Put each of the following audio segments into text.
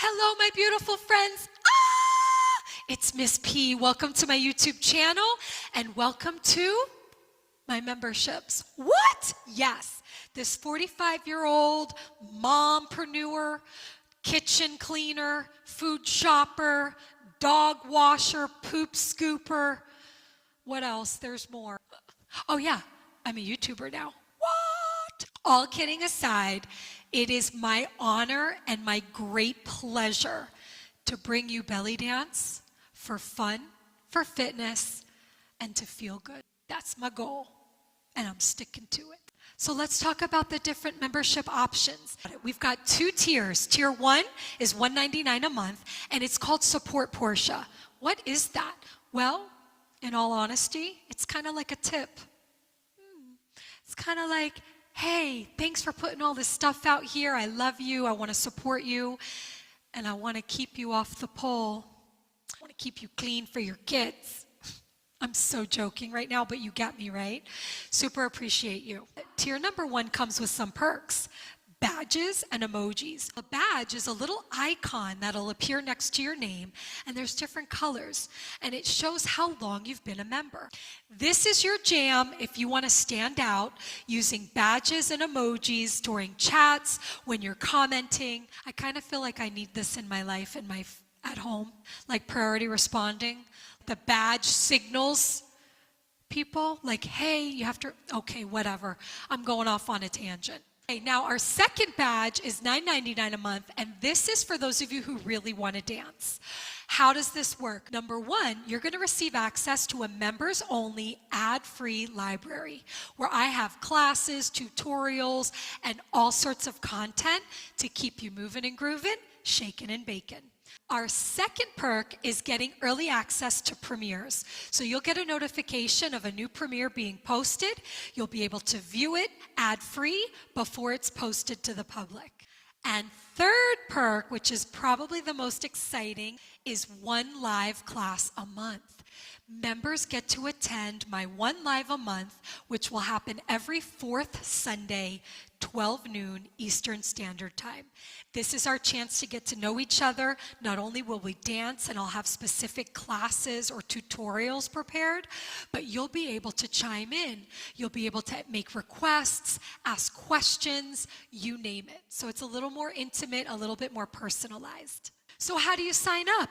Hello, my beautiful friends. It's Miss P. Welcome to my YouTube channel and welcome to my memberships. What? Yes, this 45-year-old mompreneur, kitchen cleaner, food shopper, dog washer, poop scooper. What else? There's more. Oh yeah, I'm a YouTuber now. What? All kidding aside, it is my honor and my great pleasure to bring you belly dance for fun, for fitness, and to feel good. That's my goal, and I'm sticking to it. So let's talk about the different membership options. We've got two tiers. Tier 1 is $199 a month, and it's called Support Portia. What is that? Well, in all honesty, it's kind of like a tip. It's kind of like, hey, thanks for putting all this stuff out here. I love you. I want to support you. And I want to keep you off the pole. I want to keep you clean for your kids. I'm so joking right now, but you get me, right? Super appreciate you. Tier number 1 comes with some perks. Badges and emojis. A badge is a little icon that'll appear next to your name, and there's different colors, and it shows how long you've been a member. This is your jam if you want to stand out using badges and emojis during chats, when you're commenting. I kind of feel like I need this in my life and at home, like priority responding. The badge signals people like, hey, you have to, okay, whatever. I'm going off on a tangent. Now, our second badge is $9.99 a month, and this is for those of you who really want to dance. How does this work? Number 1, you're going to receive access to a members-only, ad-free library where I have classes, tutorials, and all sorts of content to keep you moving and grooving, shaking and baking. Our second perk is getting early access to premieres. So you'll get a notification of a new premiere being posted. You'll be able to view it ad-free before it's posted to the public. And third perk, which is probably the most exciting, is 1 live class a month. Members get to attend my 1 live a month, which will happen every 4th Sunday, 12 noon Eastern Standard Time. This is our chance to get to know each other. Not only will we dance and I'll have specific classes or tutorials prepared, but you'll be able to chime in. You'll be able to make requests, ask questions, you name it. So it's a little more intimate, a little bit more personalized. So how do you sign up?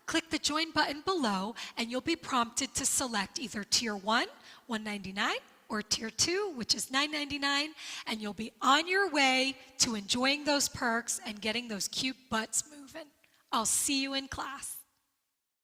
Click the join button below and you'll be prompted to select either tier 1, $199, or tier 2, which is $9.99, and you'll be on your way to enjoying those perks and getting those cute butts moving. I'll see you in class.